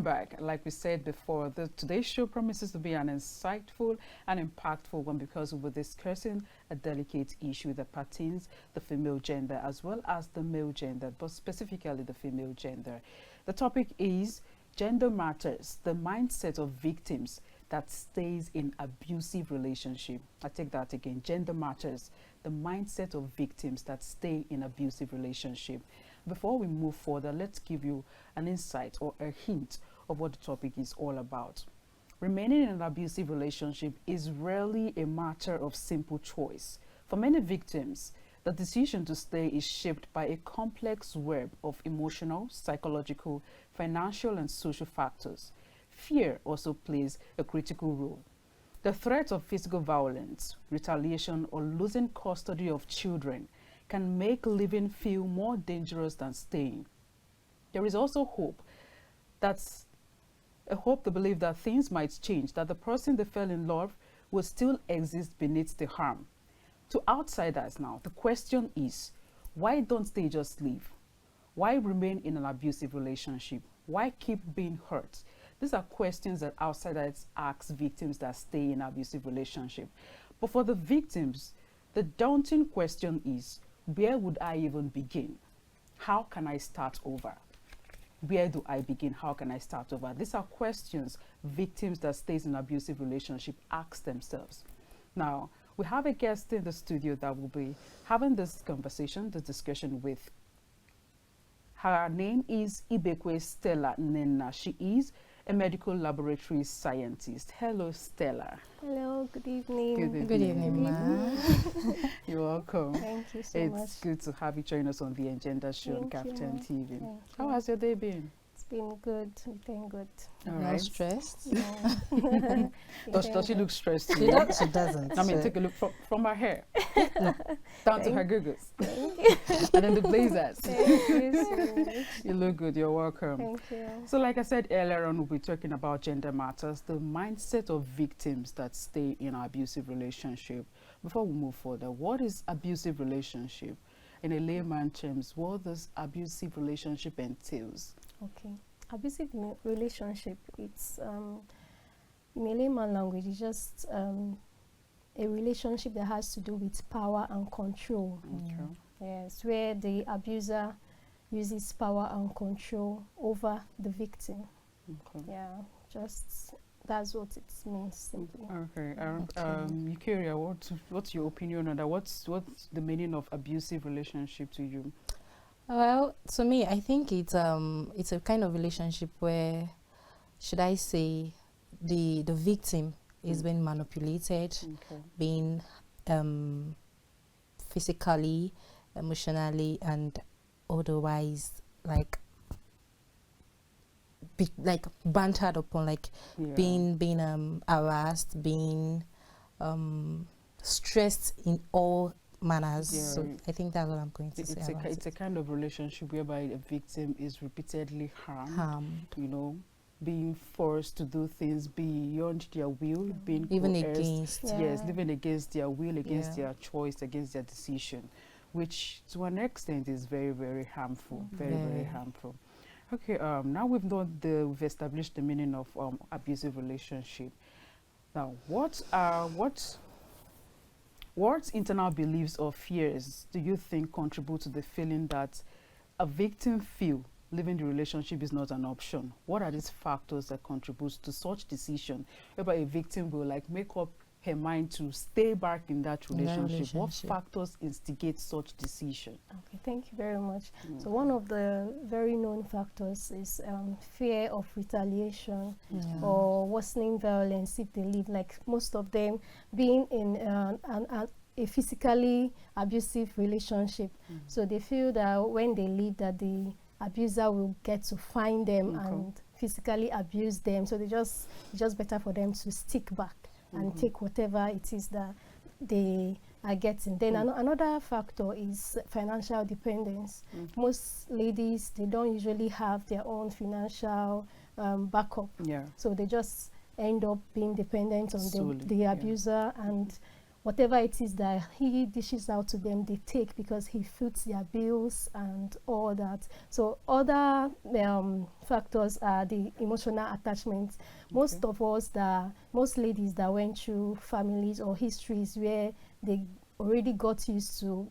back. Like we said before, today's show promises to be an insightful and impactful one because we're discussing a delicate issue that pertains the female gender as well as the male gender, but specifically the female gender. The topic is gender matters, the mindset of victims that stays in abusive relationship. I take that again. Gender matters, the mindset of victims that stay in abusive relationship. Before we move further, let's give you an insight or a hint of what the topic is all about. Remaining in an abusive relationship is rarely a matter of simple choice. For many victims, the decision to stay is shaped by a complex web of emotional, psychological, financial, and social factors. Fear also plays a critical role. The threat of physical violence, retaliation, or losing custody of children can make living feel more dangerous than staying. There is also hope. That's a hope to believe that things might change, that the person they fell in love will still exist beneath the harm. To outsiders now, the question is, why don't they just leave? Why remain in an abusive relationship? Why keep being hurt? These are questions that outsiders ask victims that stay in abusive relationship. But for the victims, the daunting question is, where would I even begin? How can I start over? Where do I begin? How can I start over? These are questions victims that stays in an abusive relationship ask themselves. Now, we have a guest in the studio that will be having this conversation, this discussion with. Her name is Ibekwe Stella Nena. She is a medical laboratory scientist. Hello, Stella. Hello, good evening. Good evening, ma. You're welcome. Thank you so much. It's good to have you join us on the Agenda Show on Thank you. Captain TV. Thank How you. has your day been? It's been good. It's been good. All Not right. stressed. Yeah. Does she look stressed? She doesn't. I mean, so- take a look from her hair down to her googles, Thank you. and then the blazers. Thank you so much. You look good. You're welcome. Thank you. So, like I said earlier on, we'll be talking about gender matters, the mindset of victims that stay in an abusive relationship. Before we move further, what is abusive relationship? In a layman terms, what does abusive relationship entails? Okay. Abusive relationship, it's in a layman language, it's just a relationship that has to do with power and control. Okay. Yes, where the abuser uses power and control over the victim. Okay. Yeah, just that's what it means simply. Okay. Okay. Eucharia, what's your opinion on that? What's the meaning of abusive relationship to you? Well, to me, I think it's a kind of relationship where, should I say, the victim is being manipulated, Okay. being physically, emotionally, and otherwise like bantered upon, like Yeah. being harassed, being stressed in all manners. Yeah. So I think that's what I'm going to say about It's a kind of relationship whereby a victim is repeatedly harmed, you know, being forced to do things beyond their will, being even coerced. against. Yeah. Yes, living against their will, against Yeah. their choice, against their decision, which to an extent is very, very harmful, very, very Very. harmful. Okay, now we've established the meaning of abusive relationship. Now, what internal beliefs or fears do you think contribute to the feeling that a victim feel leaving the relationship is not an option? What are these factors that contribute to such decision, whereby a victim will like make up her mind to stay back in that relationship? What relationship. factors instigate such decision? Okay, thank you very much. So one of the very known factors is fear of retaliation Yeah. or worsening violence if they leave. Like most of them being in a physically abusive relationship, so they feel that when they leave, that the abuser will get to find them Okay. and physically abuse them. So it's just better for them to stick back and take whatever it is that they are getting. Then another factor is financial dependence. Most ladies, they don't usually have their own financial backup, Yeah. so they just end up being dependent on Solely, the yeah. abuser, and whatever it is that he dishes out to them, they take because he foots their bills and all that. So other factors are the emotional attachment. Most of us, most ladies that went through families or histories where they already got used to,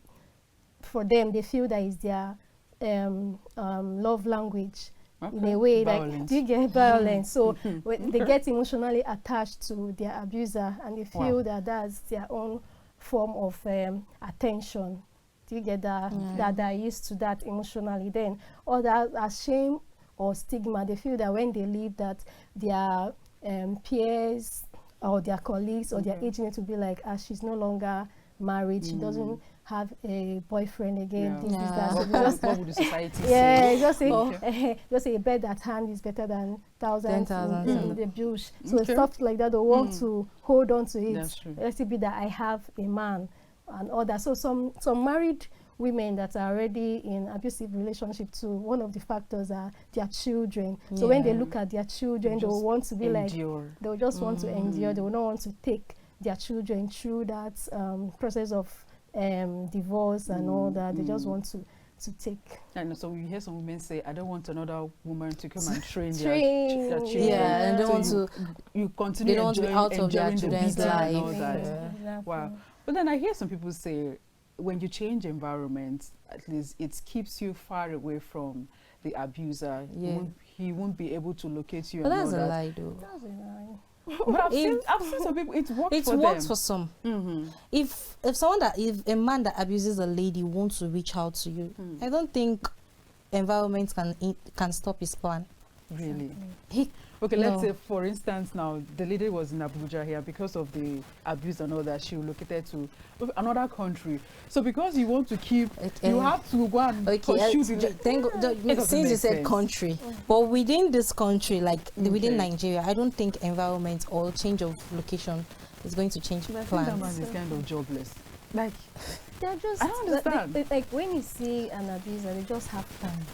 for them, they feel that is their love language. Okay. In a way, violence. Like, do you get violence? So they get emotionally attached to their abuser, and they feel that that's their own form of attention. Do you get that? That they're used to that emotionally. Then, or that as shame or stigma, they feel that when they leave, that their peers or their colleagues or their age mates will be like, she's no longer married, she doesn't have a boyfriend again. This is that. So what would the society say? Just say a bed at hand is better than thousands in the bush. So stuff like that, they want to hold on to it. Let it be that I have a man and all that. So some married women that are already in abusive relationship too, one of the factors are their children. So when they look at their children, they will want to be they'll just want to endure. They will not want to take their children through that process of divorce and all that. They just want to take. And so you hear some women say, I don't want another woman to come and train their children. Yeah, and they want to. You continue. They don't want to be out of their children's life. And all that. Wow. But then I hear some people say, when you change environment, at least it keeps you far away from the abuser. He won't be able to locate you. But that's a lie, though. That's a lie. But I've seen some people, it works for some. If a man that abuses a lady wants to reach out to you, I don't think environment can stop his plan. Really? Okay, let's say, for instance, now the lady was in Abuja here because of the abuse and all that. She relocated to another country. So because you want to keep, you have to go and pursue since you said country, but within this country, like within Nigeria, I don't think environment or change of location is going to change plans. I think that man is kind of jobless. Like, they're just, I don't understand. Like when you see an abuser, they just have time.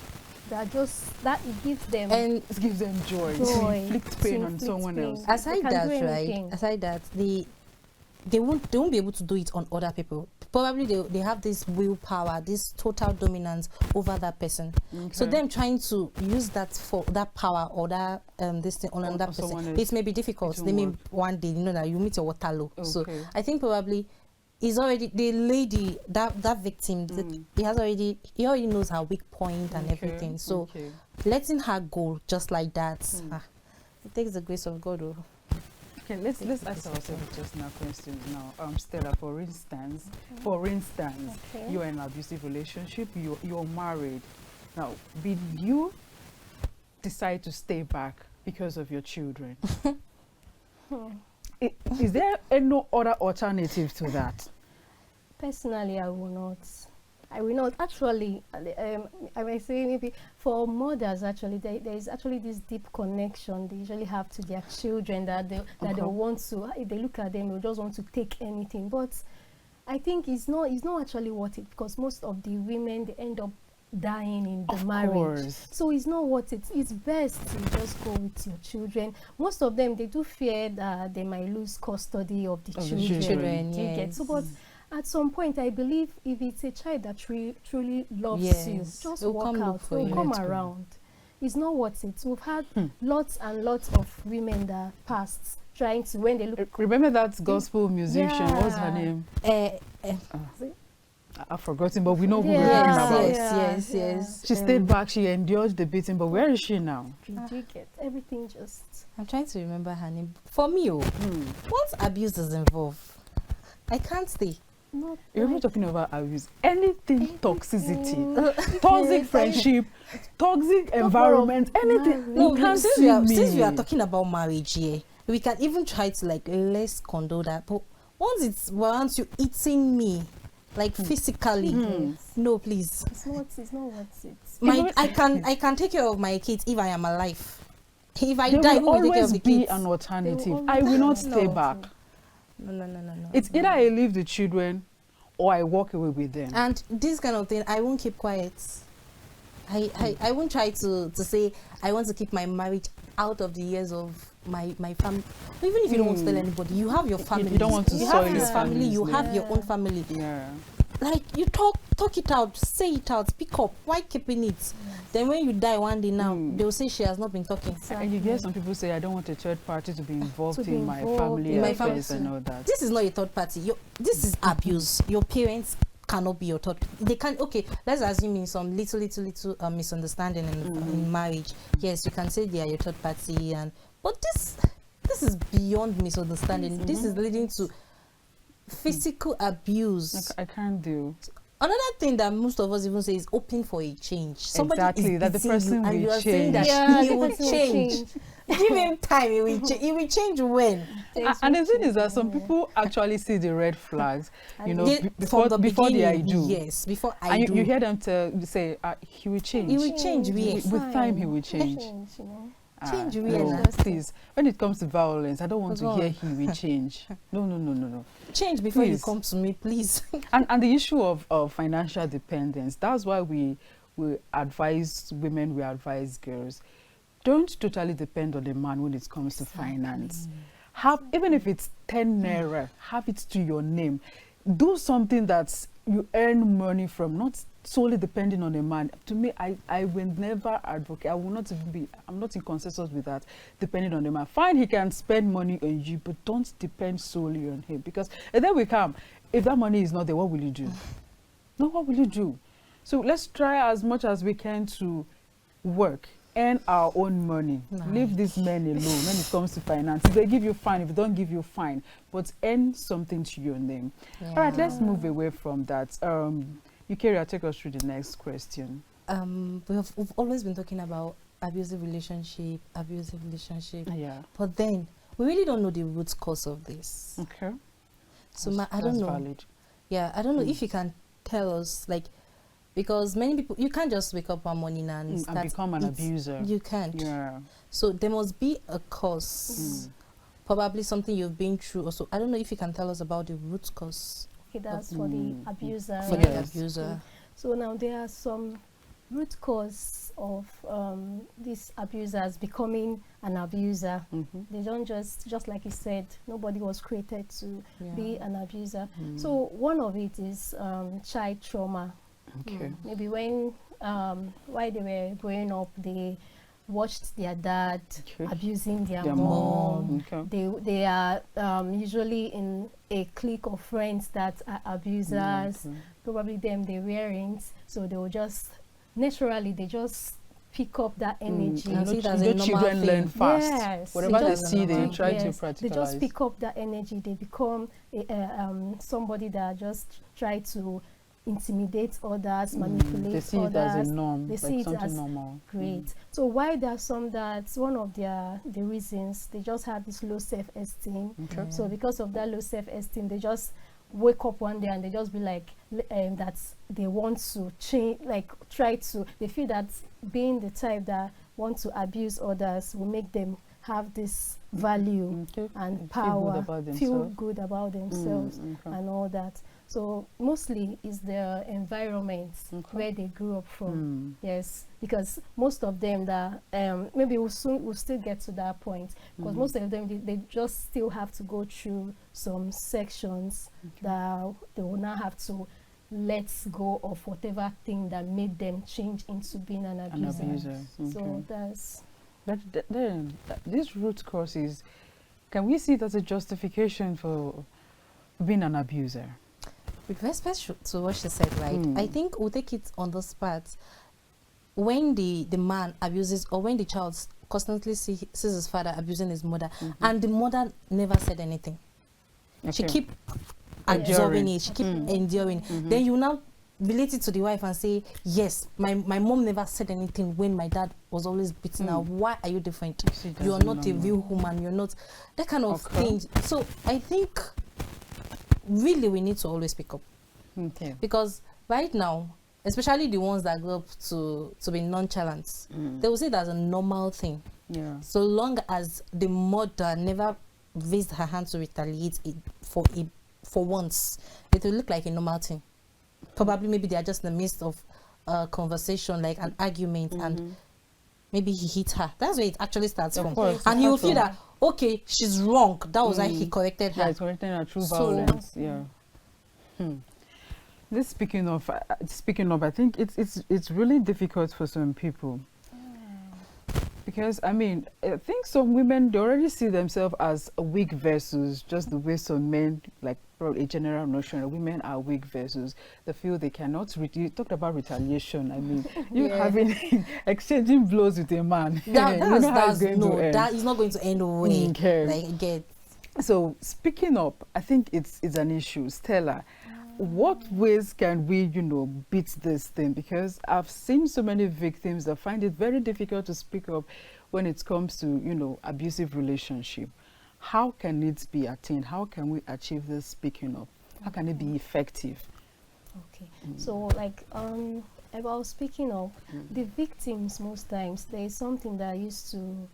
That it gives them, and it gives them joy to inflict pain on someone else. Aside that, they won't be able to do it on other people. Probably they have this willpower, this total dominance over that person. So them trying to use that for that power or that this thing on another person, it may be difficult. They may one day that you meet your Waterloo. So I think probably is already the lady, that victim, he already knows her weak point and everything. So letting her go just like that, it takes the grace of God. Okay, let's ask ourselves just now questions now. Stella, for instance, you're in an abusive relationship, you're married. Now, did you decide to stay back because of your children? Is there no other alternative to that? Personally, I will not. Actually, I may say maybe for mothers, actually, there is actually this deep connection they usually have to their children that they want to, if they look at them, they just want to take anything. But I think it's not actually worth it, because most of the women, they end up dying in the marriage. So it's not worth it. It's best to just go with your children. Most of them, they do fear that they might lose custody of the children. Yes. So, but at some point, I believe if it's a child that truly loves you, just walk out. They'll come around. It's not worth it. We've had lots and lots of women that passed trying to, when they look. Remember that gospel musician? What's her name? I've forgotten, but we know who we're talking about. Yes. She stayed back. She endured the beating, but where is she now? Everything just. I'm trying to remember her name. For me, once abuse is involved, I can't stay. You're not talking about abuse. Anything toxicity, toxic friendship, toxic environment, anything. No, since we are talking about marriage here, we can even try to less condone that. But once you eating me, physically, no, please. It's not worth it. I can take care of my kids if I am alive. If I die, there will always be an alternative. I will not stay back. No. It's either I leave the children or I walk away with them. And this kind of thing, I won't keep quiet. I won't try to say I want to keep my marriage out of the years of my family. Even if you don't want to tell anybody, you have your family. You don't want to you soil have your his family. You family's have name. your own family. Yeah. Like you talk it out, say it out, speak up. Why keeping it? Yes. Then when you die one day now, they'll say she has not been talking. Exactly. And you hear some people say, I don't want a third party to be involved in my family affairs and all that. This is not a third party. This is abuse. Your parents cannot be your third. They can't. Okay, let's assume in some little misunderstanding in marriage. Yes, you can say they are your third party, but this is beyond misunderstanding. This is leading to physical abuse. I can't do. Another thing that most of us even say is hoping for a change. Somebody exactly, is that the person will and you are change. saying that he will change. Give him time, he will change. He will change when? And the thing is that some people actually see the red flags, you know, before they do. Yes, before I do. You hear them say, he will change. He will change, yes. With time, he will change. Change no, please. When it comes to violence, I don't want to hear he will change. No. Change before you come to me, please. and the issue of financial dependence, that's why we advise women, we advise girls, don't totally depend on the man when it comes to finance. Even if it's 10 naira, have it to your name. Do something that you earn money from, not solely depending on a man. To me, I will never advocate. I will not be. I'm not in consensus with that. Depending on the man, fine, he can spend money on you, but don't depend solely on him. Because and then we come. If that money is not there, what will you do? No, what will you do? So let's try as much as we can to work, earn our own money. Leave these men alone when it comes to finance. If they give you, fine. If they don't give you, fine. But earn something to your name. All right, let's move away from that. Eucharia, take us through the next question. We've always been talking about abusive relationship. Yeah. But then we really don't know the root cause of this. Okay. So I don't know. Valid. Yeah, I don't know if you can tell us, like, because many people, you can't just wake up one morning and become an abuser. You can't. Yeah. So there must be a cause. Probably something you've been through. Also, I don't know if you can tell us about the root cause. Okay, that's for the abuser. For the abuser. So now there are some root cause of these abusers becoming an abuser. They don't just like you said, nobody was created to be an abuser. So one of it is child trauma. Okay. Maybe when while they were growing up, they watched their dad abusing their mom. They are usually in a clique of friends that are abusers. Probably them they weren't, so they will just naturally they just pick up that energy. Children learn fast. Yes, whatever they see, they try to practicalize. They just pick up that energy. They become somebody that just try to intimidate others, manipulate they see others. It as a norm, they like see it something as normal. Great. So why there are some that one of the reasons they just have this low self-esteem. So because of that low self-esteem, they just wake up one day and they just be like that they want to change, like they feel that being the type that want to abuse others will make them have this value and power, feel good about themselves and all that. So mostly is their environment where they grew up from. Yes, because most of them that maybe we'll still get to that point, because most of them they just still have to go through some sections that they will not have to let go of whatever thing that made them change into being an abuser. So that's then this root cause is, can we see it as a justification for being an abuser? With respect to what she said, right? I think we'll take it on the spot. When the man abuses, or when the child constantly sees his father abusing his mother, and the mother never said anything, she keep absorbing it, she keep enduring. Then you now relate it to the wife and say, yes, my mom never said anything when my dad was always beating her. Why are you different? You are not a real woman. You're not that kind of thing. So I think really we need to always pick up, because right now, especially the ones that grow up to be nonchalant, they will say that's a normal thing. So long as the mother never raised her hand to retaliate for once, it will look like a normal thing. Probably maybe they are just in the midst of a conversation, like an argument, and maybe he hit her. That's where it actually starts Of from. course, And it he will starts feel from- that, okay, she's wrong. That was why he corrected her. Yeah, it's correcting her through So- violence. Yeah. This speaking of, I think it's really difficult for some people. Because, I mean, I think some women, they already see themselves as a weak vessels, just the way some men, like probably a general notion of women are weak vessels. They feel they cannot, you talked about retaliation. I mean, you having, exchanging blows with a man. You know how it's going to end. That is not going to end well. Okay. Like, get. So, speaking up, I think it's an issue. Stella, what ways can we, beat this thing? Because I've seen so many victims that find it very difficult to speak up when it comes to, abusive relationship. How can it be attained? How can we achieve this speaking up? How can it be effective? Okay. So, like, about speaking up, the victims, most times, there is something that used to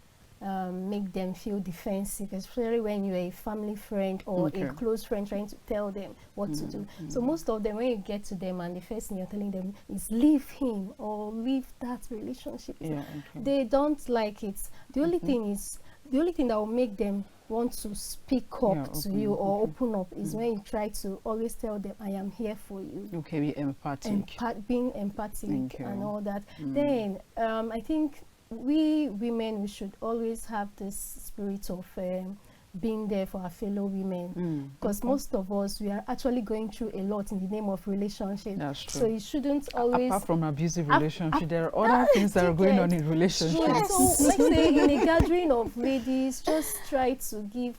make them feel defensive, especially when you're a family friend or a close friend trying to tell them what to do. So most of them, when you get to them and the first thing you're telling them is leave him or leave that relationship, they don't like it. The only thing is, the only thing that will make them want to speak up to you or open up is when you try to always tell them, I am here for you. Okay, be empathic. Being empathic and all that. Then I think we women, we should always have this spirit of being there for our fellow women, because most of us, we are actually going through a lot in the name of relationship. That's true. So you shouldn't always, apart from abusive relationship, there are other things that are going on in relationships. So like say in a gathering of ladies, just try to give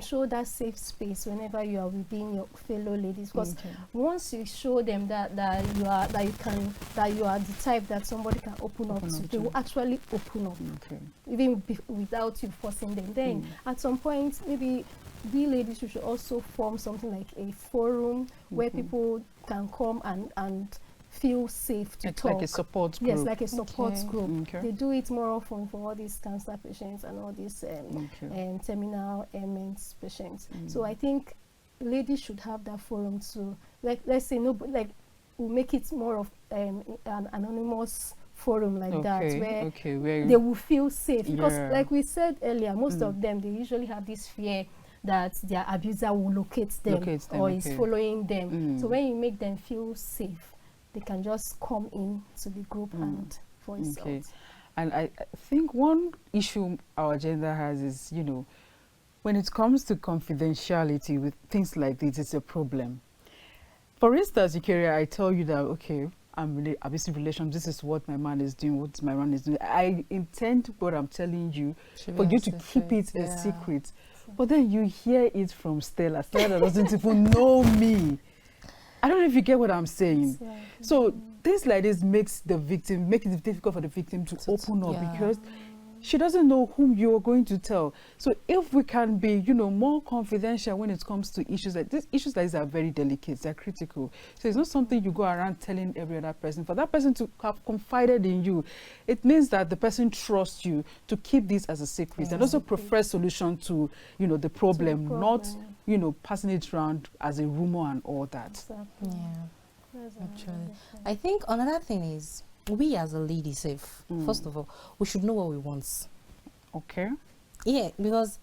show that safe space whenever you are within your fellow ladies, because once you show them that you are the type that somebody can open up to, they will actually open up, even without you forcing them. Then at some point, maybe we ladies should also form something like a forum where people can come and feel safe to talk. Like a support group. Yes, like a support group. They do it more often for all these cancer patients and all these terminal ailments patients. So I think ladies should have that forum to, like, let's say, we'll make it more of an anonymous forum like that, where they will feel safe. Because like we said earlier, most of them, they usually have this fear that their abuser will locate them or is following them. So when you make them feel safe, they can just come in to the group and voice out. And I think one issue our gender has is, when it comes to confidentiality with things like this, it's a problem. For instance, Eucharia, I tell you that, okay, I'm in an abusive relationship, this is what my man is doing, what my man is doing. I intend what I'm telling you for you to keep it a secret. But then you hear it from Stella. Stella doesn't even know me. I don't know if you get what I'm saying. So things like this make it difficult for the victim to open up because she doesn't know whom you are going to tell. So if we can be, more confidential when it comes to issues like this, issues like these are very delicate, they're critical. So it's not something you go around telling every other person. For that person to have confided in you, it means that the person trusts you to keep this as a secret and also prefer solution to, the problem, not, passing it around as a rumor and all that. Actually, I think another thing is, we as a lady first of all, we should know what we want. Okay. Yeah, because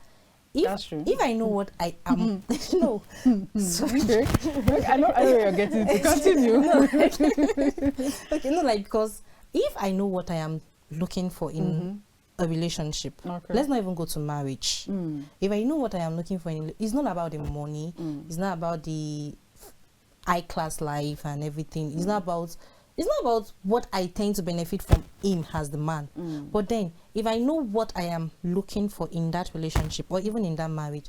if I know what I am, no. I know where you're getting to. Continue. Because if I know what I am looking for in a relationship, let's not even go to marriage. If I know what I am looking for, it's not about the money, it's not about the high class life and everything. It's not about what I tend to benefit from him as the man. But then, if I know what I am looking for in that relationship or even in that marriage,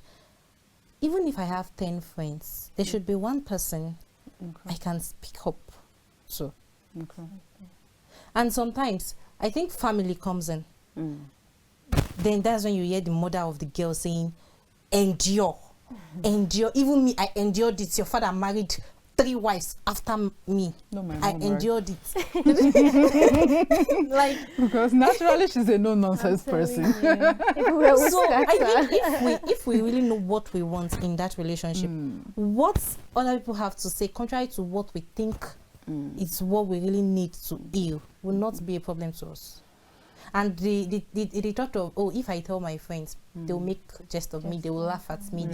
even if I have 10 friends, there should be one person I can speak up to. And sometimes, I think family comes in. Then that's when you hear the mother of the girl saying, endure. Endure. Even me, I endured it. Your father married 3 wives after me. I endured it. Because naturally she's a no-nonsense person. So I think if we really know what we want in that relationship, what other people have to say, contrary to what we think is what we really need to heal, will not be a problem to us. And the thought of, oh, if I tell my friends, they'll make jest of me, they will laugh at me.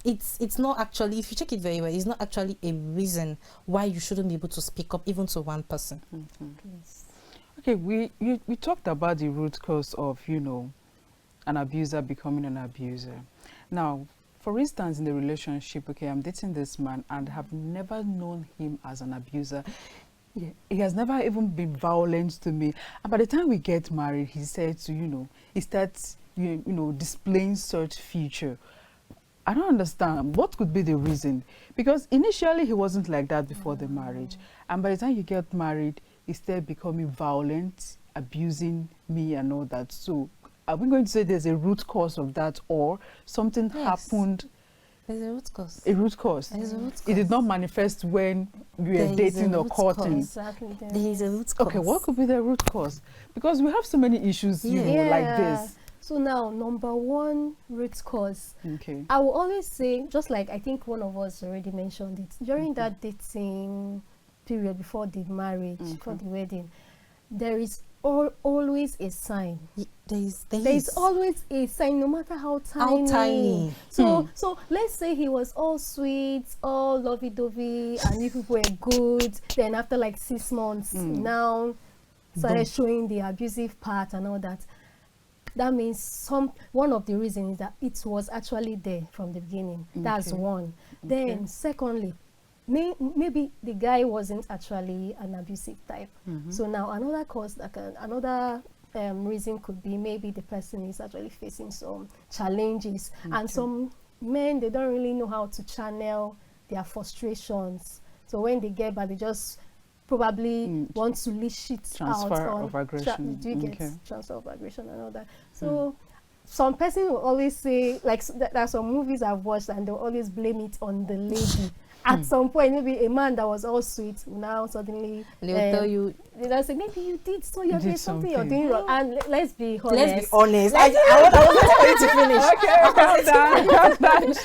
It's not actually, if you check it very well, it's not actually a reason why you shouldn't be able to speak up even to one person. Okay, we talked about the root cause of, you know, an abuser becoming an abuser. Now, for instance, in the relationship, okay, I'm dating this man and have never known him as an abuser. He has never even been violent to me. And by the time we get married, he said to, you know, he starts, you know, displaying such feature. I don't understand. What could be the reason? Because initially he wasn't like that before the marriage. And by the time you get married, he started becoming violent, abusing me and all that. So are we going to say there's a root cause of that, or something happened? There's a root cause. A root cause. There's a root cause. It did not manifest when we were dating or courting. Exactly. There is a root cause. Okay, what could be the root cause? Because we have so many issues, you know, like this. So now, number one root cause. Okay. I will always say, just like I think one of us already mentioned it, during that dating period before the marriage, before the wedding, there is always a sign. There is always a sign, no matter how tiny. So let's say he was all sweet, all lovey-dovey, and you people were good. Then after like 6 months, now started showing the abusive part and all that. That means one of the reasons is that it was actually there from the beginning. That's one. Then secondly, maybe the guy wasn't actually an abusive type. So now another cause, another reason could be maybe the person is actually facing some challenges. And some men, they don't really know how to channel their frustrations. So when they get back, they just probably want to leash it transfer out of aggression. Do you get transfer of aggression and all that? So some person will always say, like, there are some movies I've watched and they'll always blame it on the lady. At some point, maybe a man that was all sweet, now suddenly they'll tell you, they'll say, maybe you did, so you're doing something you're doing wrong. And let's be honest. Let's be honest. I was going to finish. Okay,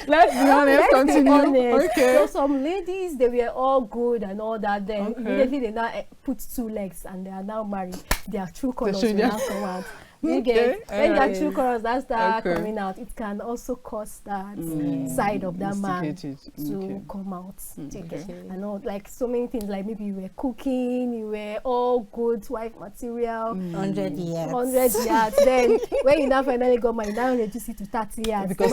let's be honest. Continue. Okay. So some ladies, they were all good and all that. Then immediately they now put 2 legs and they are now married. Their true colors will now come out. You get when their true colors that start coming out, it can also cause that side of that man to come out. And all, like so many things, like maybe you were cooking, you were all good wife material, 100 years. 100 years. Then when you now finally got married, now reduce it to 30 years. Because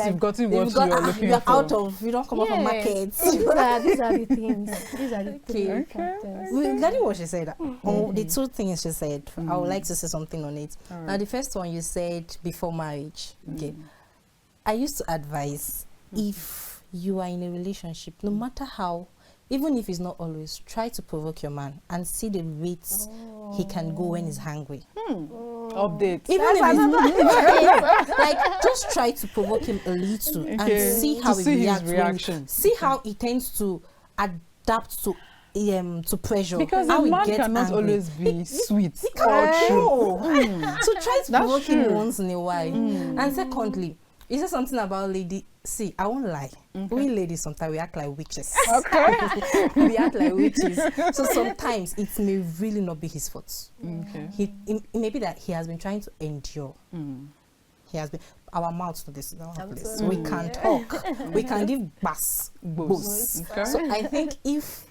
you've gotten what you're looking for. Out of, you don't come out from markets. These are the things. These are the three factors. Regarding what she said, the 2 things she said, I would like to say something on it. Now, the first one you said before marriage. Okay, I used to advise if you are in a relationship, no matter how, even if it's not always, try to provoke your man and see the rates he can go when he's hungry. Update. Even if it's like, just try to provoke him a little and see how he reacts. See how he tends to adapt to pressure. Because a man cannot always be sweet or true. So try to provoke him once in a while. And secondly, is there something about lady? See, I won't lie. We ladies sometimes we act like witches. Okay. We act like witches. So sometimes it may really not be his fault. Okay. It may be that he has been trying to endure. He has been. Our mouths to this place. We can talk. We can give boss. Okay. So I think if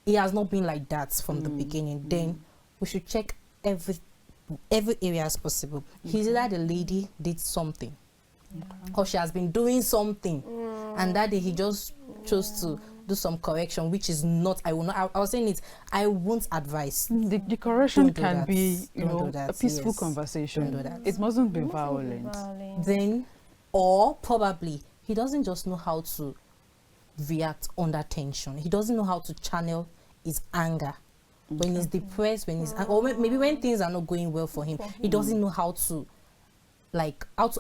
he has not been like that from the beginning, then we should check every area as possible. He's either the lady did something or she has been doing something and that day he just chose to do some correction, which is not, I was saying it, I won't advise. The correction can be, you know, a peaceful conversation. Don't do that. It mustn't be violent. Then, or probably he doesn't just know how to react under tension. He doesn't know how to channel his anger when he's depressed, when he's or maybe when things are not going well for him. He doesn't know how to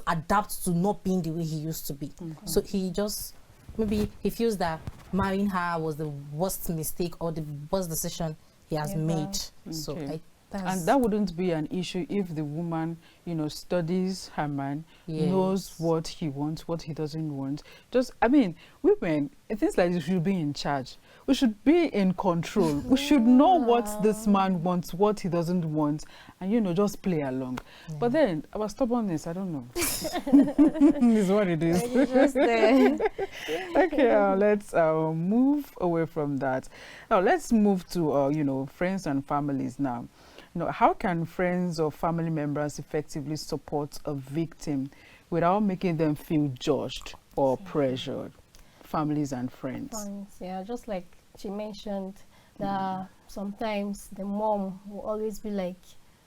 adapt to not being the way he used to be. So he just, maybe he feels that marrying her was the worst mistake or the worst decision he has made. So And that wouldn't be an issue if the woman, you know, studies her man, knows what he wants, what he doesn't want. Just, I mean, women, things like this should be in charge. We should be in control. We should know what this man wants, what he doesn't want, and, you know, just play along. But then, our stubbornness, I don't know. Is what it is. Just there. Okay, let's move away from that. Now, let's move to, you know, friends and families now. You know, how can friends or family members effectively support a victim without making them feel judged or pressured? Families and friends. Yeah, just like she mentioned, that sometimes the mom will always be like,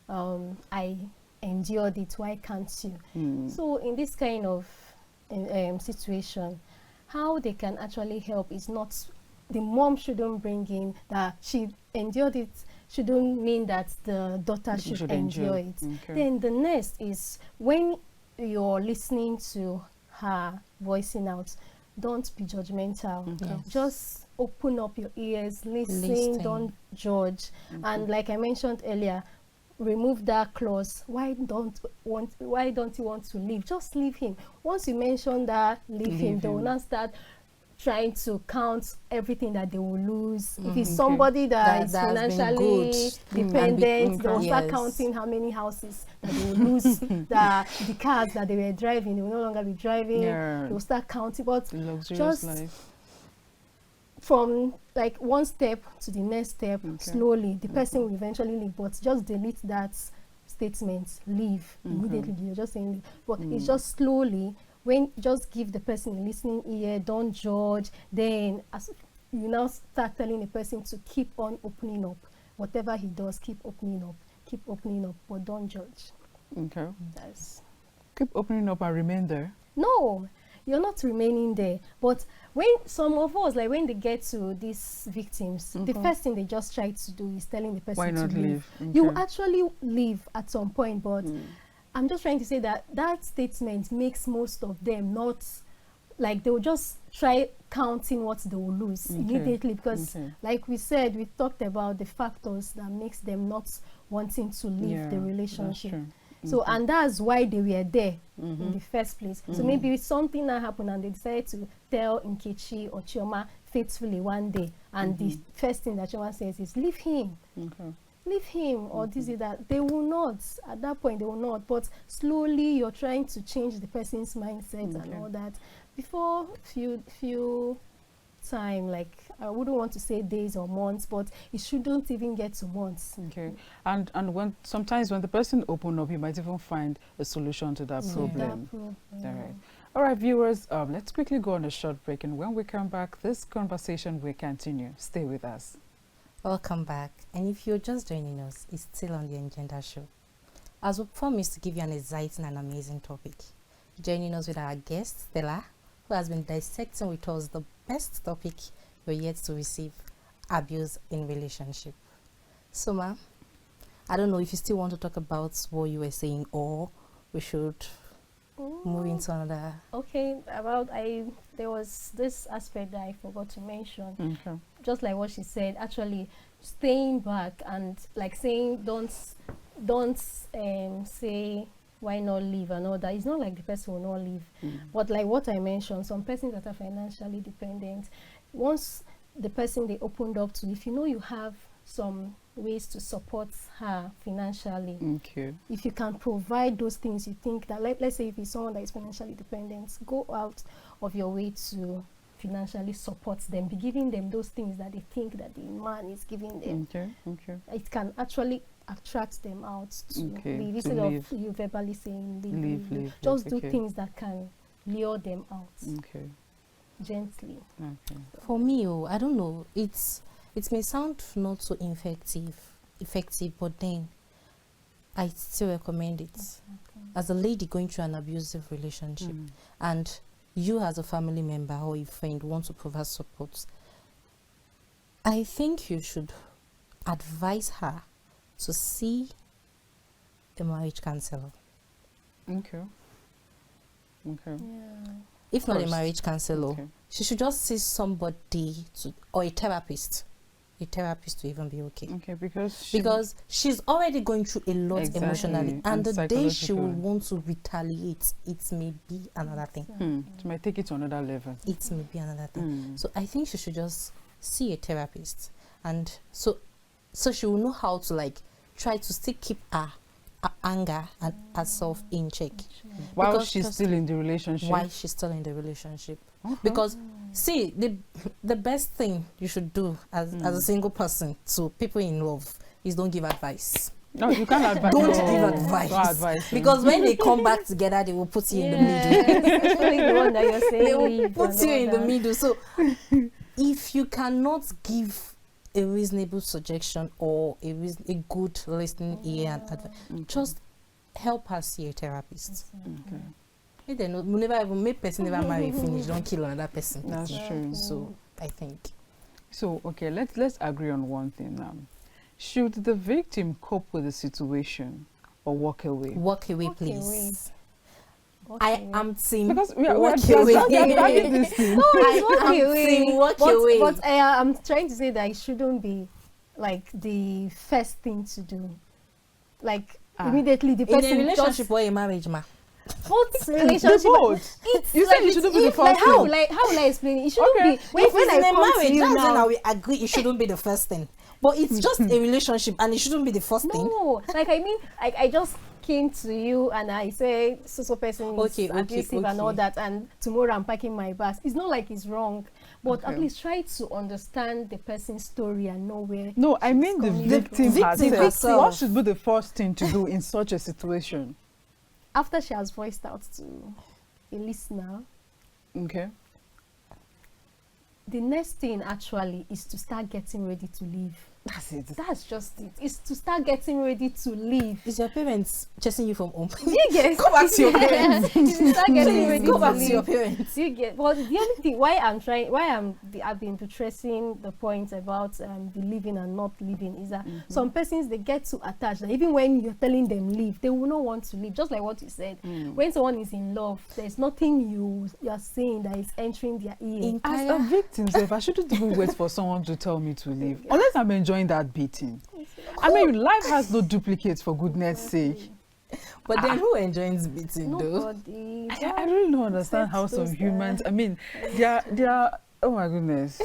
I endured it, why can't you? So in this kind of situation, how they can actually help is not, the mom shouldn't bring in that she endured it, shouldn't mean that the daughter should endure it. Okay. Then the next is, when you're listening to her voicing out, don't be judgmental. Just open up your ears, listen. Don't judge. And like I mentioned earlier, remove that clause. Why don't you want to leave? Just leave him. Once you mention that, leave him. They will not start trying to count everything that they will lose. If it's somebody that is financially dependent, they will start counting how many houses that they will lose, the cars that they were driving, they will no longer be driving. They will start counting. But just life. From like one step to the next step, slowly, the person will eventually leave. But just delete that statement, leave immediately. You're just saying leave. But it's just slowly. When just give the person a listening ear, don't judge, then as you now start telling the person to keep on opening up. Whatever he does, keep opening up, but don't judge. Okay. Keep opening up and remain there. No, you're not remaining there. But when some of us, like when they get to these victims, the first thing they just try to do is telling the person to leave. You actually leave at some point, but I'm just trying to say that that statement makes most of them not, like, they'll just try counting what they will lose immediately, because like we said, we talked about the factors that makes them not wanting to leave the relationship. So and that's why they were there in the first place. So maybe something that happened and they decided to tell Nkechi or Chioma faithfully one day, and the first thing that Chioma says is, leave him. Leave him, or this is that. They will not. At that point, they will not. But slowly, you're trying to change the person's mindset and all that. Before few time, like, I wouldn't want to say days or months, but it shouldn't even get to months. And when sometimes when the person open up, you might even find a solution to that problem. All right, viewers, let's quickly go on a short break, and when we come back, this conversation will continue. Stay with us. Welcome back, and if you're just joining us, it's still on the Agenda Show. As we promised to give you an exciting and amazing topic, joining us with our guest, Stella, who has been dissecting with us the best topic we're yet to receive, abuse in relationship. So, ma'am, I don't know if you still want to talk about what you were saying, or we should move into another. Okay, there was this aspect that I forgot to mention. Just like what she said, actually staying back and like saying don't say why not leave and all that. It's not like the person will not leave, but like what I mentioned, some persons that are financially dependent, once the person they opened up to, if you know you have some ways to support her financially, if you can provide those things, you think that, like, let's say if it's someone that is financially dependent, go out of your way to financially support them, be giving them those things that they think that the man is giving them. It can actually attract them out to leave, instead of you verbally saying leave. Just do things that can lure them out gently. For me, I don't know, it may sound not so effective, but then I still recommend it. As a lady going through an abusive relationship, and you as a family member or a friend want to provide support, I think you should advise her to see a marriage counselor. If not a marriage counselor, she should just see somebody or a therapist. a therapist to even be okay. Okay, because she's already going through a lot Exactly. emotionally, and the day she will psychologically. want to retaliate, it may be another thing. It might take it to another level. It may be another thing. So I think she should just see a therapist, and so she will know how to like try to still keep her anger and herself in check While because she's still in the relationship. while she's still in the relationship. Because see, the best thing you should do as a single person to people in love is don't give advice. No, you can't advise. Don't no, give advice. No advice. Because when they come back together, they will put you in the middle. Especially the one that you're saying. They will leave put and you all in the that. middle. So if you cannot give a reasonable suggestion or a good listening ear and advice, just help her see a therapist. Okay. If they know, we never even make person never marry finish, don't kill another person. That's true. So I think. So okay, let's agree on one thing now. Should the victim cope with the situation or walk away? Walk away, Walk please. away. I am team Because we are walk we're away. dragging this thing. No, it's walk I'm away. saying walk but, away. But I'm trying to say that it shouldn't be like the first thing to do. Like immediately the In person a relationship just, or a marriage, ma. what relationship? Both. It's You like said it shouldn't be the like first how thing. how will I explain it? It shouldn't Okay. be When when it's I in a come to marriage, you that's when I now. will agree it shouldn't be the first thing. But it's just a relationship and it shouldn't be the first thing. No, like I mean, I just came to you and I say so person is Okay, abusive and all okay. that, and tomorrow I'm packing my bags. It's not like it's wrong, but at Okay. least try to understand the person's story and know where. No, I mean the coming victim from. herself. herself. What should be the first thing to do in such a situation? After she has voiced out to a listener, Okay. the next thing actually is to start getting ready to leave. That's it. That's just it. It's to start getting ready to leave. Is your parents chasing you from home? You get Go back to your parents. It's to start getting ready Go to back leave. to your parents. You get, well, the only thing I've been stressing the point about the living and not living is that some persons, they get too attached that even when you're telling them leave, they will not want to leave. Just like what you said, when someone is in love, there's nothing you're saying that is entering their ear. As a victim, if I shouldn't even wait for someone to tell me to leave, unless I'm enjoying that beating. I mean, life has no duplicates, for goodness sake. But then who enjoys beating though? Nobody. I really don't understand how some those humans. I mean, they are. Oh my goodness.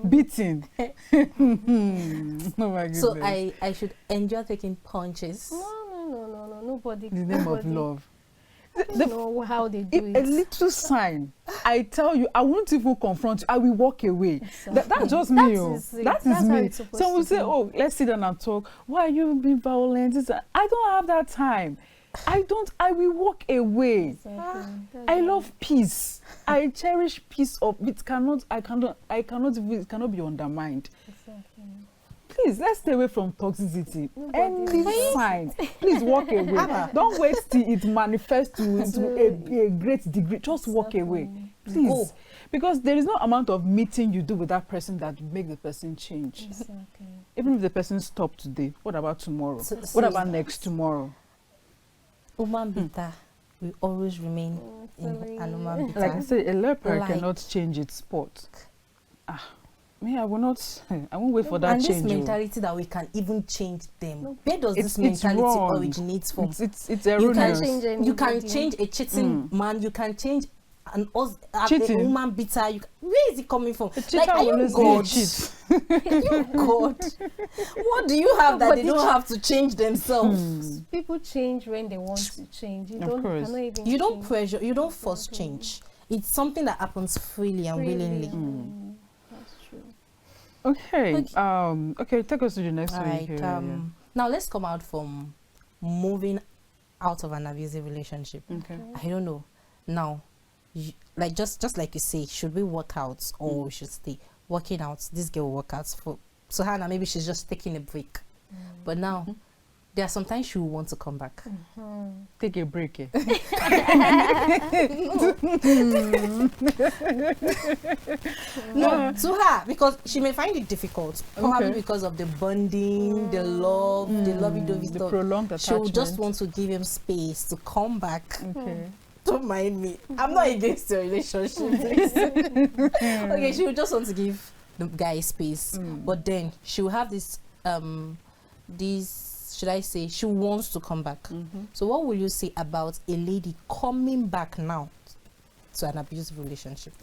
Beating. Oh my goodness. So I should enjoy taking punches. No. Nobody. In the name of nobody. love. I don't know how they do If a it. little sign, I tell you, I won't even confront you. I will walk away. Exactly. That's just me. That Oh. is it. That is That's how me. it's supposed Some will to say, be. "Oh, let's sit down and talk. Why are you being violent?" I don't have that time. I don't. I will walk away. Exactly. I love peace. I cherish peace. It cannot. I cannot. It cannot be undermined. Exactly. Please, let's stay away from toxicity. Nobody Any sign, please walk away. Don't wait till it manifests to a great degree. Just walk away, please. Go. Because there is no amount of meeting you do with that person that will make the person change. Exactly. Even if the person stopped today, what about tomorrow? So- What about next tomorrow? Woman beater will always remain in an woman beater. Like I say, a leopard Like- cannot change its spot. Me, I will not. I won't wait for that and change. this oh. mentality that we can even change them. Where does It's this mentality wrong. originate from? It's You erroneous. change it. You can Anybody. change a cheating man. You can change a Cheating. woman beater. Where is it coming from? A cheater Like, are will you always God? cheat. You God? What do you have that they don't have to change themselves? People change when they want to change. You Of don't. course. Cannot even You don't change pressure. You don't force change. It's something that happens freely and freely. willingly. That's true. Okay. Okay. Take us to the next All one. right. here, Now let's come out from moving out of an abusive relationship. Okay. I don't know. Now, like just like you say, should we work out or we should stay? Working out, this girl will work out for so Hannah, maybe she's just taking a break. But now there are sometimes she will want to come back. Take a break. No, to her, because she may find it difficult, probably Okay. because of the bonding, the love, the lovey-dovey The stuff. prolonged She will attachment. just want to give him space to come back. Okay. Don't mind me. I'm not against your relationship. please. Okay, she will just want to give the guy space, but then she will have this this, should I say, she wants to come back. So what will you say about a lady coming back now to an abusive relationship?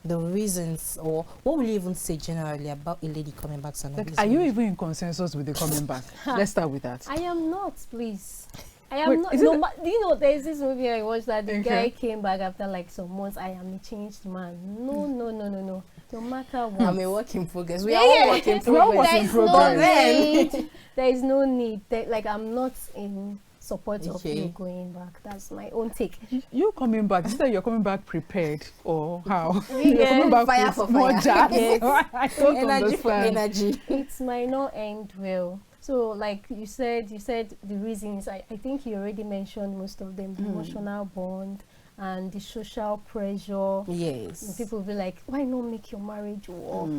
The reasons, or what will you even say generally about a lady coming back to an abusive Are you relationship? even in consensus with the coming back? Let's start with that. I am not, please. I am Wait, not. is No, it do you know there's this movie I watched that the Okay. guy came back after like some months. I am a changed man. No, no, no, no, no. No matter what. I'm a work in progress. We Yeah, are all yeah. work in We're all progress. work in There is no progress. need. There is no need. Like I'm not in support of Okay. you going back. That's my own take. You coming back? Is that you're coming back prepared, or how? Yeah, You're coming back fire with for more fire. jazz. Yes. I don't Energy for understand. energy. It might not end well. So like you said the reasons, I think you already mentioned most of them, the emotional bond and the social pressure. Yes. People will be like, why not make your marriage work?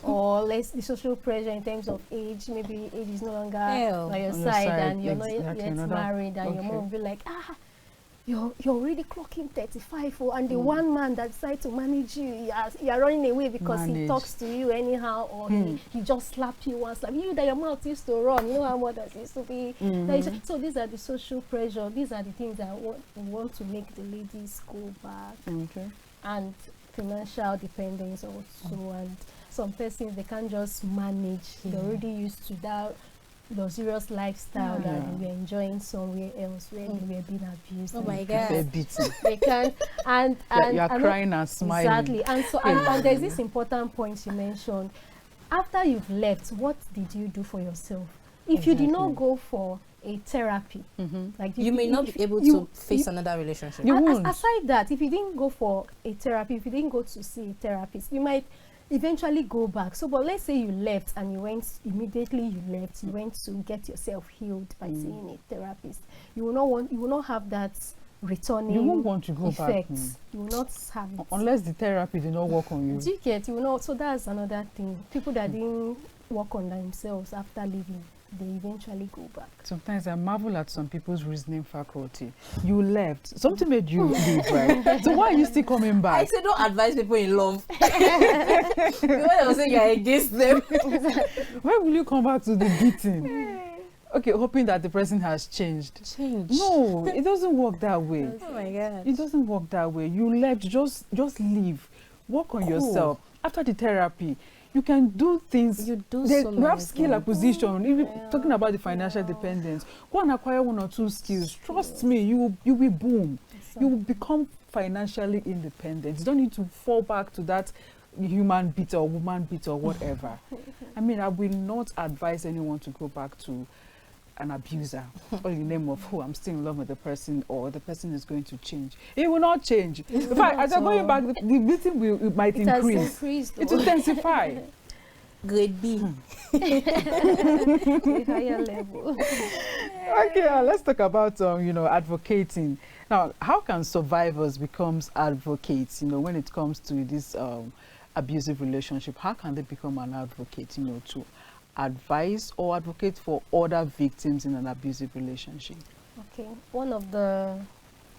Or less the social pressure in terms of age, maybe age is no longer Hell. by your On your side, side, and you're not exactly, yet another- married, and your okay. mom will be like, you're already clocking 35, and the one man that decides to manage you, you're running away because he Manage. talks to you anyhow, or he just slap you once, like you that your mouth used to run, you know how mothers used to be. So these are the social pressure, these are the things that want to make the ladies go back. Okay. And financial dependence also, and some persons, they can't just manage, they're already used to that luxurious lifestyle that they were enjoying somewhere else where they were being abused. Oh my They're God. beaten. They can't, and You are and crying and smiling. exactly, and so and there's this important point you mentioned. After you've left, what did you do for yourself? If you did not Exactly. go for a therapy, like You may not be able you- to face another relationship. You won't. aside that, if you didn't go for a therapy, if you didn't go to see a therapist, you might eventually go back. So, but let's say you left and you went immediately. You left. You went to get yourself healed by seeing a therapist. You will not have that returning. You won't want to go back. effects. You will not have it. Unless the therapy did not work on you. Do you get? You will not. So that's another thing. People that didn't work on themselves after leaving, they eventually go back. Sometimes I marvel at some people's reasoning faculty. You left. Something made you leave, right? So why are you still coming I back? say don't advise people in love. Because I was saying you're against them. Why will you come back to the beating? Okay, hoping that the person has changed. Change. No, it doesn't work that way. Oh my God. It doesn't work that way. You left, just leave. Work on yourself. After the therapy, you can do things. You do They so have many skill things. acquisition. Even talking about the financial dependence, go and acquire 1 or 2 skills. Trust me, you will boom. You will become financially independent. You don't need to fall back to that human beat or woman beat or whatever. I mean, I will not advise anyone to go back to an abuser or in the name of I'm still in love with the person, or the person is going to change. It will not change. In fact, as you're going back, the beating it might It has increase. increased. It will intensify. Grade B. a higher level. Okay, let's talk about advocating. Now, how can survivors become advocates? When it comes to this abusive relationship, how can they become an advocate? To advise or advocate for other victims in an abusive relationship. Okay, one of the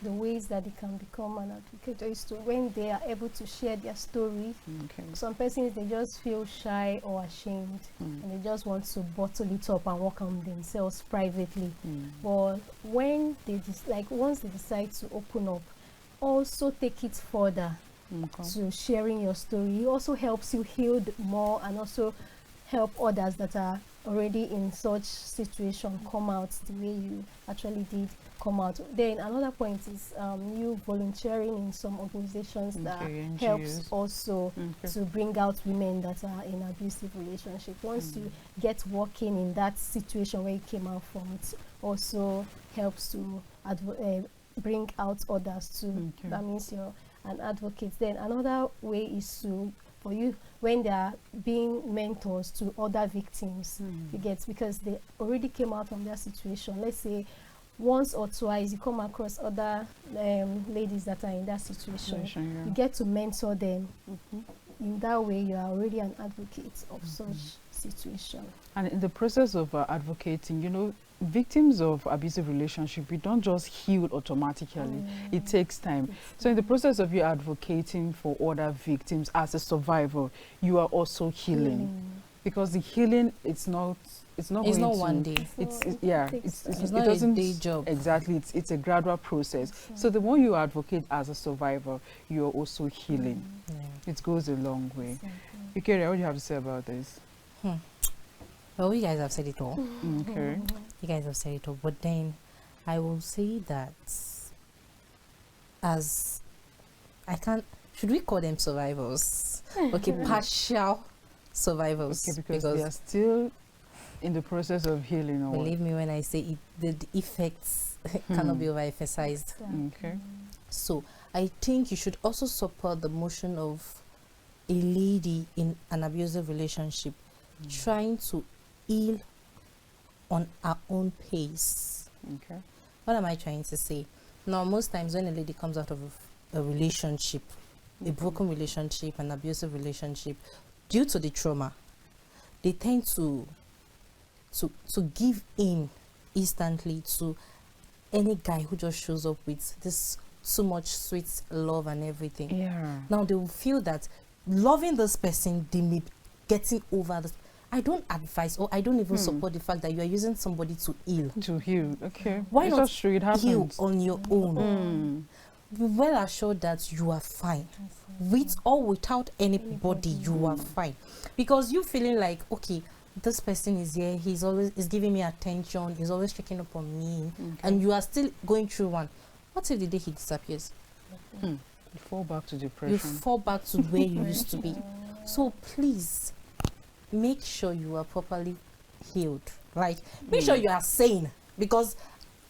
ways that they can become an advocate is to when they are able to share their story. Okay. Some persons, they just feel shy or ashamed, and they just want to bottle it up and work on themselves privately. But when they once they decide to open up, also take it further to sharing your story. It also helps you heal more, and also help others that are already in such situation come out the way you actually did come out. Then another point is you volunteering in some organizations that NGOs. helps also to bring out women that are in abusive relationship. Once you get working in that situation where you came out from, it also helps to bring out others too. That means you're an advocate. Then another way is for you when they are being mentors to other victims, you get, because they already came out from their situation. Let's say once or twice you come across other ladies that are in that situation, you get to mentor them. In that way, you are already an advocate of such situation. And in the process of advocating, victims of abusive relationship, we don't just heal automatically. It takes time. So in the process of you advocating for other victims as a survivor, you are also healing. Because the healing, it's not one day. It not doesn't, a day job. Exactly, it's a gradual process. So the more you advocate as a survivor, you're also healing. It goes a long way. Eucharia, what do you have to say about this? Well, you guys have said it all. Okay. You guys have said it all. But then I will say that as should we call them survivors? Okay, partial survivors. Okay, because they are still in the process of healing. Or believe me when I say it, the effects cannot be overemphasized. Okay. So I think you should also support the motion of a lady in an abusive relationship trying to heal on her own pace. Okay. What am I trying to say? Now, most times when a lady comes out of a relationship, a broken relationship, an abusive relationship, due to the trauma, they tend to give in instantly to any guy who just shows up with this too much sweet love and everything. Yeah. Now they will feel that loving this person, they may be getting over this. I don't advise or I don't even support the fact that you are using somebody to heal. To heal, okay. Why it's not true, it happens. heal on your own? Be well assured that you are fine. With or without anybody, you are fine. Because you feeling like, okay, this person is here, he's giving me attention, he's always checking up on me, and you are still going through one. What if the day he disappears? You fall back to depression. You fall back to where you used to be. So please, make sure you are properly healed. Like, make sure you are sane. Because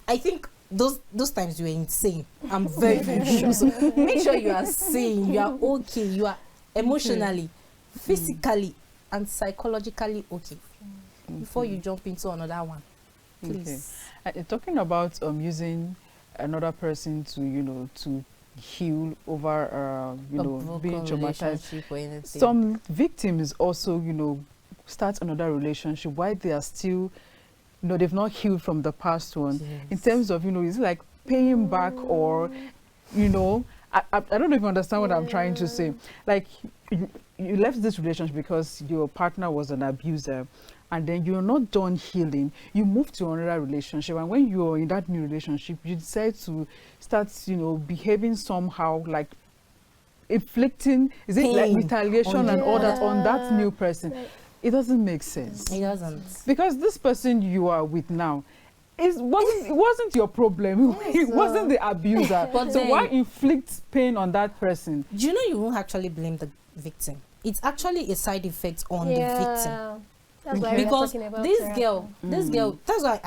I think those times you were insane. I'm very, very sure. So make sure you are sane, you are okay, you are emotionally, physically, and psychologically okay. Before you jump into another one. Please. Talking about using another person to to heal over being traumatized. Some victims also start another relationship while they are still they've not healed from the past one. Yes. In terms of is it like paying back or I don't even understand what I'm trying to say. Like you left this relationship because your partner was an abuser, and then you're not done healing. You move to another relationship, and when you're in that new relationship, you decide to start behaving somehow, like inflicting pain, like retaliation and all that on that new person. It doesn't make sense. It doesn't. Because this person you are with now it wasn't your problem. It wasn't the abuser. But so why inflict pain on that person? Do you know you won't actually blame the victim? It's actually a side effect on the victim. That's why because we're talking about this therapy. girl, that's why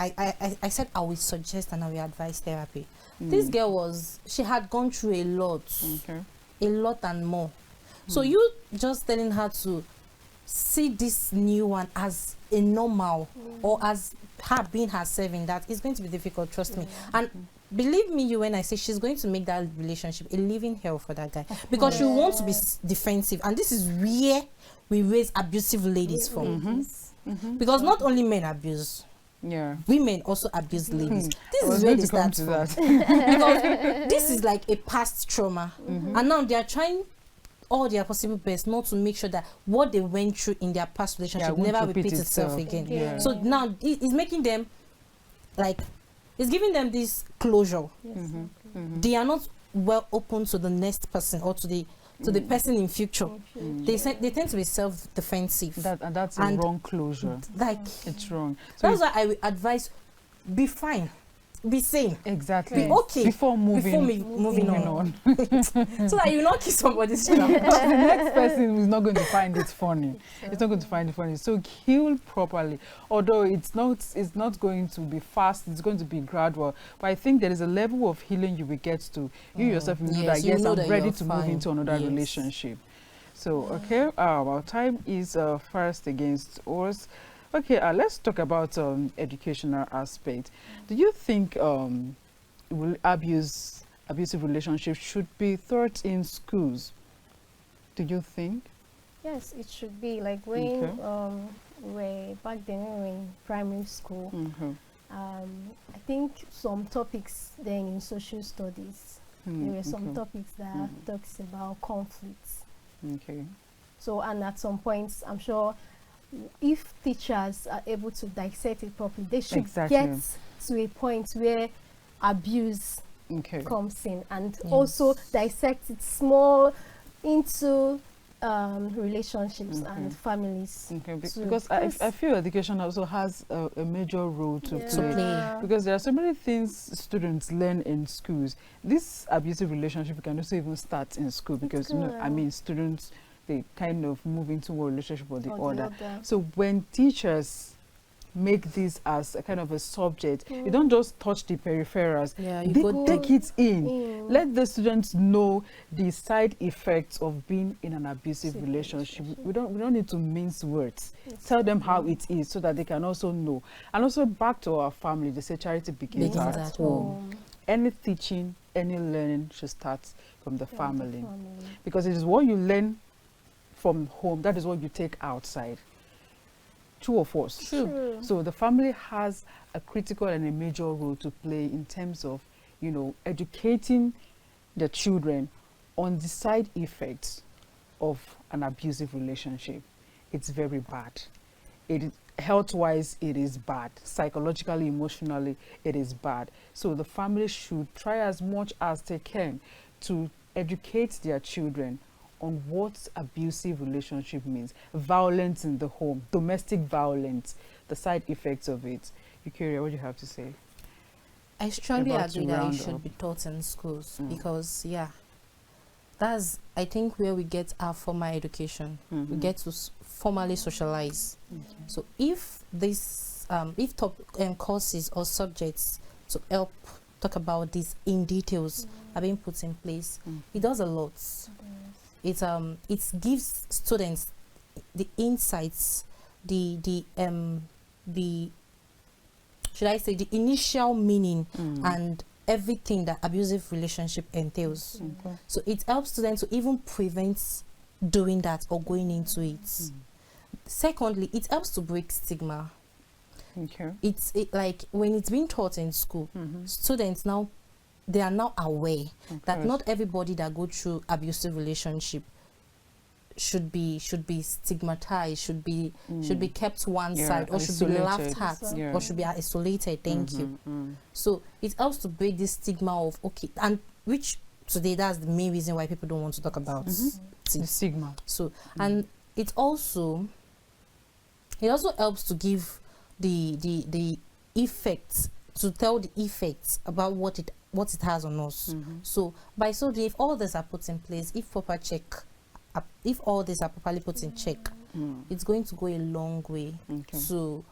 I said I will suggest and I will advise therapy. This girl she had gone through a lot. A lot and more. So you just telling her to see this new one as a normal or as her being herself in that is going to be difficult, trust me. And believe me when I say she's going to make that relationship a living hell for that guy, because she wants to be defensive, and this is where we raise abusive ladies from. Because not only men abuse, women also abuse ladies. This is where they start from. Because this is like a past trauma, and now they are trying all their possible best not to make sure that what they went through in their past relationship never repeats itself again. So now it's making them like, it's giving them this closure. They are not well open to the next person or to the person in future. They tend to be self-defensive. That's a wrong closure. Like, it's wrong. So that's why I would advise, be fine. Be sane. Exactly. Be okay. Before moving on. So that you not kill somebody's child. The next person is not going to find it funny. It's not going to find it funny. So heal properly. Although it's not going to be fast, it's going to be gradual. But I think there is a level of healing you will get to. You yourself know that yes, I'm ready to move into another relationship. So okay, our time is fast against us. Okay, let's talk about educational aspect. Do you think abusive relationships should be taught in schools? Do you think? Yes, it should be. Like when back then when we were in primary school, I think some topics then in social studies, there were some topics that talks about conflicts. Okay. So, and at some points, I'm sure if teachers are able to dissect it properly, they should get to a point where abuse comes in, and also dissect it small into relationships and families. Okay, because I feel education also has a major role to play. Because there are so many things students learn in schools. This abusive relationship can also even start in school, because, you know, I mean, students, they kind of move into one relationship or the other. So when teachers make this as a kind of a subject, you don't just touch the peripherals, they take it in. Let the students know the side effects of being in an abusive relationship. We don't need to mince words. Tell them how it is, so that they can also know. And also, back to our family, they say charity begins at home. Any teaching, any learning should start from the family, because it is what you learn from home, that is what you take outside. True or false? True. So the family has a critical and a major role to play in terms of, you know, educating the children on the side effects of an abusive relationship. It's very bad. Health-wise, it is bad. Psychologically, emotionally, it is bad. So the family should try as much as they can to educate their children on what abusive relationship means, violence in the home, domestic violence, the side effects of it. Eucharia, what do you have to say? I strongly agree that it should be taught in schools, because, that's, I think, where we get our formal education. We get to formally socialize. So if this, if courses or subjects to help talk about this in details are being put in place, it does a lot. It gives students the insights, the should I say, the initial meaning and everything that abusive relationship entails. So it helps students to even prevent doing that or going into it. Secondly, it helps to break stigma. It's like when it's being taught in school, students now, they are now aware that not everybody that go through abusive relationship should be stigmatized, should be kept to one side, or should be laughed at, or should be isolated. Thank you. So it helps to break this stigma of and which today, that's the main reason why people don't want to talk about the stigma. So and it also helps to give the effects, to tell the effects about what it has on us. So by so doing, if all these are put in place, if all these are properly put in check, it's going to go a long way to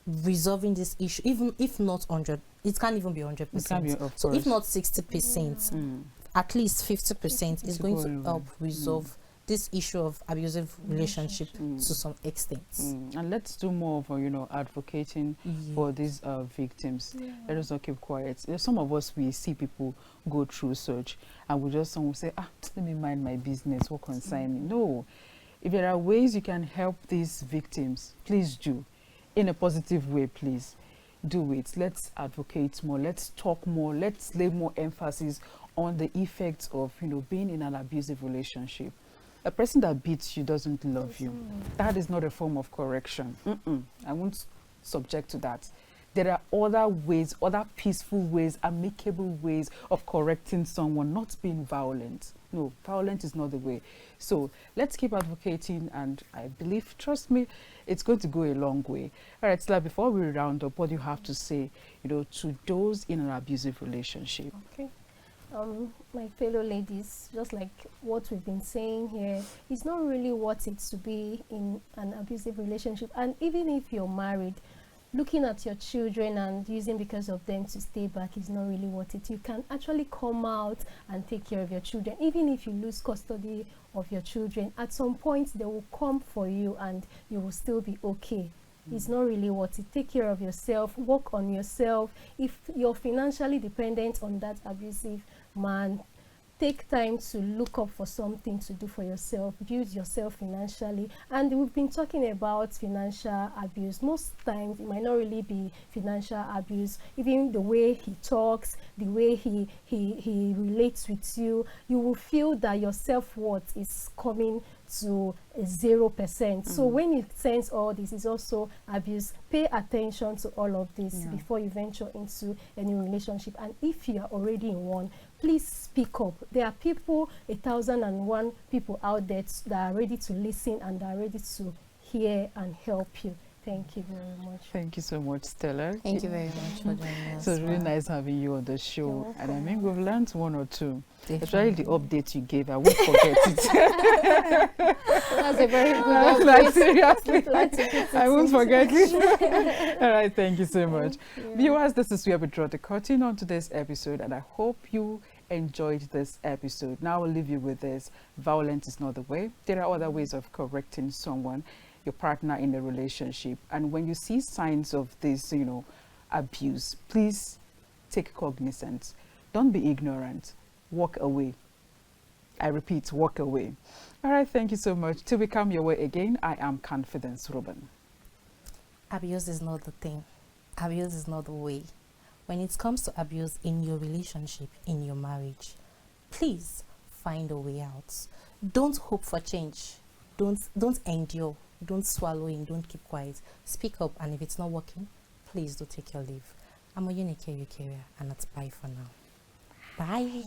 resolving this issue. Even if not 100, it can't even be 100%. So if not 60%, at least 50% is going to help resolve this issue of abusive relationship to some extent. And let's do more of advocating for these victims. Let us not keep quiet. Some of us, we see people go through such, and we just some will say, let me mind my business, what concern me. No, if there are ways you can help these victims, please do, in a positive way. Please do it. Let's advocate more, let's talk more, let's lay more emphasis on the effects of being in an abusive relationship. A person that beats you doesn't love you. That is not a form of correction. I won't subject to that. There are other ways, other peaceful ways, amicable ways of correcting someone, not being violent. No, violence is not the way. So let's keep advocating, and I believe, trust me, it's going to go a long way. All right, Stella, before we round up, what do you have to say, to those in an abusive relationship? Okay. My fellow ladies, just like what we've been saying here, it's not really worth it to be in an abusive relationship. And even if you're married, looking at your children and using because of them to stay back is not really worth it. You can actually come out and take care of your children. Even if you lose custody of your children, at some point they will come for you and you will still be okay. It's not really worth it. Take care of yourself, work on yourself. If you're financially dependent on that abusive man, take time to look up for something to do for yourself, build yourself financially. And we've been talking about financial abuse. Most times it might not really be financial abuse. Even the way he talks, the way he relates with you, you will feel that your self-worth is coming to 0%. So when you sense all this is also abuse, pay attention to all of this before you venture into any relationship. And if you are already in one, please speak up. There are people, 1,001 people out there that are ready to listen and are ready to hear and help you. Thank you very much. Thank you so much, Stella. Thank you very much for joining us. So it's really nice having you on the show. And I mean, we've learned one or two. Especially the update you gave. I won't forget it. That's a very good like, update. seriously. I won't forget it. All right, thank you so much. Viewers, this is where we draw the curtain on today's episode, and I hope you enjoyed this episode. Now I'll leave you with this. Violence is not the way. There are other ways of correcting someone, your partner in a relationship. And when you see signs of this, abuse, please take cognizance. Don't be ignorant. Walk away. I repeat, walk away. All right, thank you so much. Till we come your way again, I am Confidence Reuben. Abuse is not the thing. Abuse is not the way. When it comes to abuse in your relationship, in your marriage, please find a way out. Don't hope for change. Don't endure. Don't swallow in. Don't keep quiet. Speak up, and if it's not working, please do take your leave. I'm Onyeneke, Eucharia, and that's bye for now. Bye.